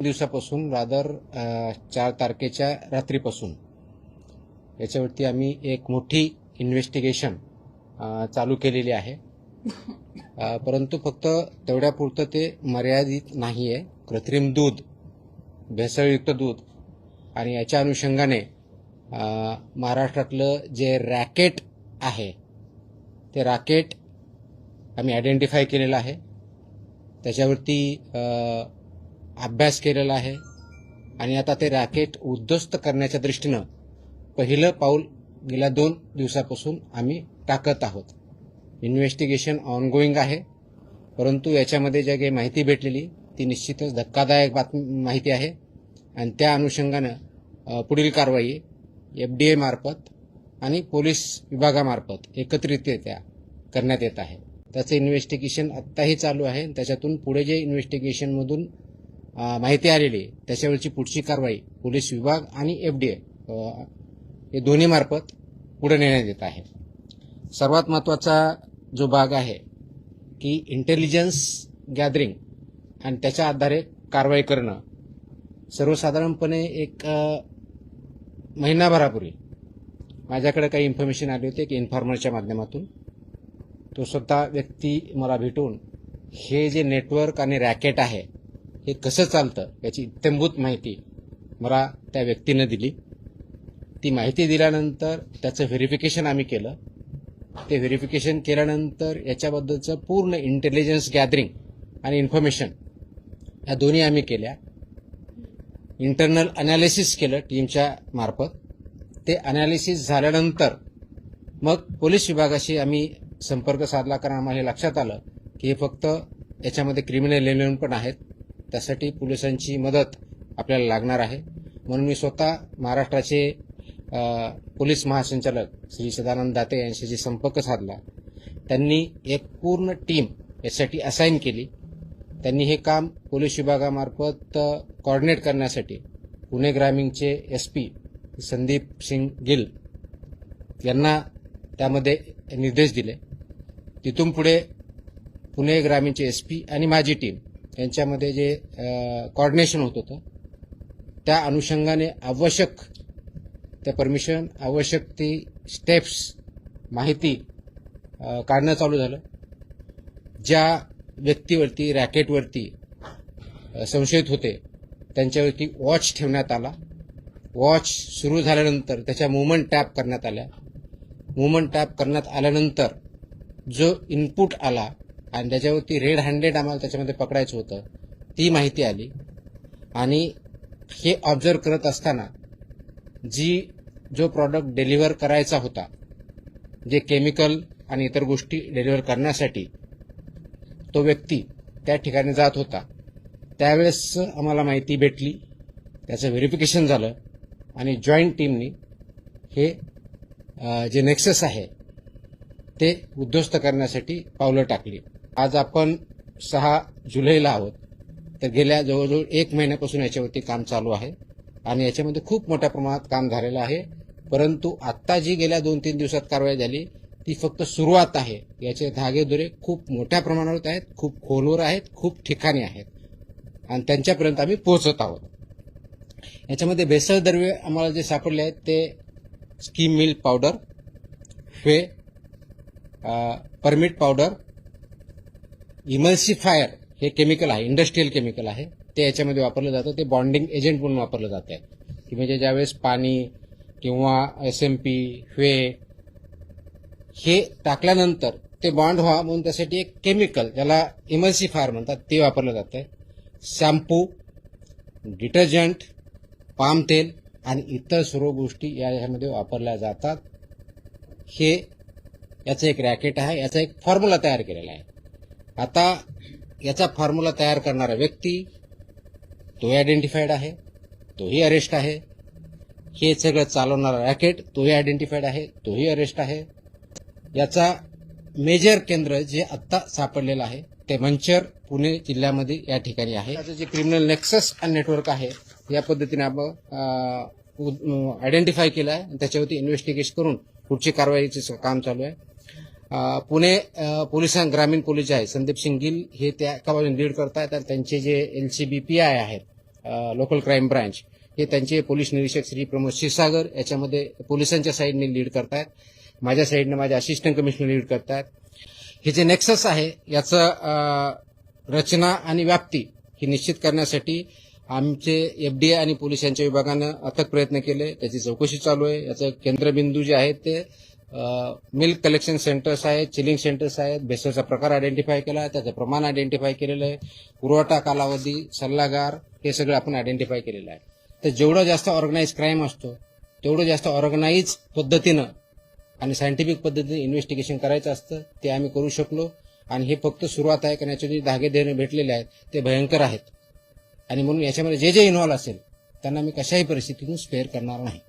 दिवसापासून रादर 4 तारखेच्या रात्रीपासून याच्यावरती आम्ही एक मोठी इन्व्हेस्टिगेशन चालू केलेली आहे. परंतु फक्त तेवढ्यापुरतं ते मर्यादित नाही आहे. कृत्रिम दूध, भेसळयुक्त दूध आणि याच्या अनुषंगाने महाराष्ट्रातलं जे रॅकेट आहे ते रॅकेट आम्ही आयडेंटिफाय केलेलं आहे. त्याच्यावरती अभ्यास केलेला आहे आणि आता ते रॅकेट उद्ध्वस्त करण्याच्या दृष्टीनं पहिलं पाऊल गेल्या 2 दिवसापासून आम्ही टाकत आहोत. इन्व्हेस्टिगेशन ऑनगोईंग आहे, परंतु याच्यामध्ये जी काही माहिती भेटलेली ती निश्चितच धक्कादायक माहिती आहे आणि त्या अनुषंगानं पुढील कारवाई FDA मार्फत आणि पोलीस विभागामार्फत एकत्रितरित्या करण्यात येत आहे. त्याचं इन्व्हेस्टिगेशन आत्ताही चालू आहे. त्याच्यातून पुढे जे इन्व्हेस्टिगेशनमधून माहिती आलेली त्याच्यावरची पुढची कारवाई पोलीस विभाग आणि FDA हे दोन्ही मार्फत पुढे नेण्यात येत आहे. सर्वात महत्त्वाचा जो भाग आहे की इंटेलिजन्स गॅदरिंग आणि त्याच्या आधारे कारवाई करणं. सर्वसाधारणपणे एक महिनाभरापूर्वी माझ्याकडे काही इन्फॉर्मेशन आली होती की इन्फॉर्मरच्या माध्यमातून तो स्वतः व्यक्ती मला भेटून हे जे नेटवर्क आणि रॅकेट आहे हे कसं चालतं याची इत्थंभूत माहिती मला त्या व्यक्तीनं दिली. ती माहिती दिल्यानंतर त्याचं व्हेरिफिकेशन आम्ही केलं. ते व्हेरिफिकेशन केल्यानंतर याच्याबद्दलचं पूर्ण इंटेलिजन्स गॅदरिंग आणि इन्फॉर्मेशन या दोन्ही आम्ही केल्या. इंटरनल अनालिसिस केलं टीमच्या मार्फत. ते अनालिसिस झाल्यानंतर मग पोलीस विभागाशी आम्ही संपर्क साधला, कारण आम्हाला हे लक्षात आलं की हे फक्त याच्यामध्ये क्रिमिनल एलिमेंट पण आहेत. त्यासाठी पोलिसांची मदत आपल्याला लागणार आहे. म्हणून मी स्वतः महाराष्ट्राचे पोलीस महासंचालक श्री सदानंद दाते यांच्याशी संपर्क साधला. त्यांनी एक पूर्ण टीम यासाठी असाइन केली. त्यांनी हे काम पोलीस विभागामार्फत कोऑर्डिनेट करण्यासाठी पुणे ग्रामीणचे SP संदीप सिंग गिल यांना त्यामध्ये निर्देश दिले. तिथून पुढे पुणे ग्रामीणचे SP आणि माझी टीम यांच्यामध्ये जे कोऑर्डिनेशन होत होतं त्या अनुषंगाने आवश्यक त्या परमिशन, आवश्यक ती स्टेप्स, माहिती काढणं चालू झालं. ज्या व्यक्तीवरती, रॅकेटवरती संशयित होते त्यांच्यावरती वॉच ठेवण्यात आला. वॉच सुरू झाल्यानंतर त्याच्या मूव्हमेंट टॅप करण्यात आल्या. मूव्हमेंट टॅप करण्यात आल्यानंतर जो इनपुट आला आणि त्याच्यावरती रेड हँडेड आम्हाला त्याच्यामध्ये पकडायचं होतं ती माहिती आली. आणि हे ऑब्झर्व करत असताना जो प्रॉडक्ट डिलिव्हर करायचा होता, जे केमिकल आणि इतर गोष्टी डिलिव्हर करण्यासाठी तो व्यक्ती त्या ठिकाणी जात होता, त्यावेळेस आम्हाला माहिती भेटली. त्याचं व्हेरिफिकेशन झालं आणि जॉईंट टीमनी हे जे नेक्सस आहे ते उद्ध्वस्त करण्यासाठी पावलं टाकली. आज आपण 6 जुलैला आहोत. तर गेल्या जवळजवळ 1 महिन्यापासून याच्यावरती काम चालू आहे आणि याच्यामध्ये खूप मोठ्या प्रमाणात काम झालेलं आहे. परंतु आत्ता जी गेल्या 2-3 दिवसात कारवाई झाली ती फक्त सुरुवात आहे. याचे धागेदोरे खूप मोठ्या प्रमाणावर आहेत, खूप खोलवर आहेत, खूप ठिकाणी आहेत आणि त्यांच्यापर्यंत आम्ही पोहोचत आहोत. याच्यामध्ये भेसळ द्रव्ये आम्हाला जे सापडले आहेत ते scheme milk powder, permit powder, emulsifier हे केमिकल आहे, इंडस्ट्रियल केमिकल आहे. ते याच्यामध्ये वापरलं जातं. ते बॉन्डिंग एजंट म्हणून वापरलं जात आहे की म्हणजे ज्यावेळेस पाणी किंवा SMP, हे टाकल्यानंतर ते बॉन्ड व्हावं म्हणून त्यासाठी एक केमिकल ज्याला इमल्सिफायर म्हणतात ते वापरलं जात आहे. शॅम्पू, डिटर्जंट, पाम तेल आणि इतर सर्व गोष्टी यामध्ये वापरल्या जातात. हे याचं एक रॅकेट आहे. याचा एक फॉर्म्युला तयार केलेला आहे. आता याचा फॉर्म्युला तयार करणारा व्यक्ती तोही आयडेंटिफाईड आहे, तोही अरेस्ट आहे. हे सगळं चालवणारा रॅकेट तोही आयडेंटिफाईड आहे, तोही अरेस्ट आहे. याचा मेजर केंद्र जे आत्ता सापडलेलं आहे ते मंचर पुणे जिल्ह्यामध्ये या ठिकाणी आहे. त्याचं जे क्रिमिनल नेक्सस आणि नेटवर्क आहे या पद्धतीने आपण आयडेंटिफाय केलं आहे आणि त्याच्यावरती इन्व्हेस्टिगेशन करून पुढची कारवाईचं काम चालू आहे. पुणे ग्रामीण पोलीस आहे संदीप सिंग गिल हे त्या कामाला लीड करतायत आणि त्यांचे जे LCB PI आहेत लोकल क्राईम ब्रांच हे त्यांचे पोलीस निरीक्षक श्री प्रमोद क्षीरसागर याच्यामध्ये पोलिसांच्या साईडने लीड करतायत, माझ्या साईडने माझे असिस्टंट कमिशनर लीड करतायत. हे जे नेक्सस आहे याचं रचना आणि व्याप्ती ही निश्चित करण्यासाठी आमचे एफडीए आणि पोलीस यांच्या विभागानं अथक प्रयत्न केले. त्याची चौकशी चालू आहे. याचं केंद्रबिंदू जे आहेत ते मिल्क कलेक्शन सेंटर्स आहेत, चिलिंग सेंटर्स आहेत. भेसळचा प्रकार आयडेंटिफाय केला, त्याचं प्रमाण आयडेंटिफाय केलेलं आहे, पुरवठा कालावधी, सल्लागार हे सगळं आपण आयडेंटिफाय केलेलं आहे. तर जेवढा जास्त ऑर्गनाइज क्राईम असतो तेवढं जास्त ऑर्गनाइज पद्धतीनं आणि सायंटिफिक पद्धतीने इन्व्हेस्टिगेशन करायचं असतं. ते आम्ही करू शकलो आणि हे फक्त सुरुवात आहे, कारण याचे जे धागे देणे भेटलेले आहेत ते भयंकर आहेत आणि म्हणून याच्यामध्ये जे इन्व्हॉल्व असेल त्यांना मी कशाही परिस्थितीतून स्पेअर करणार नाही.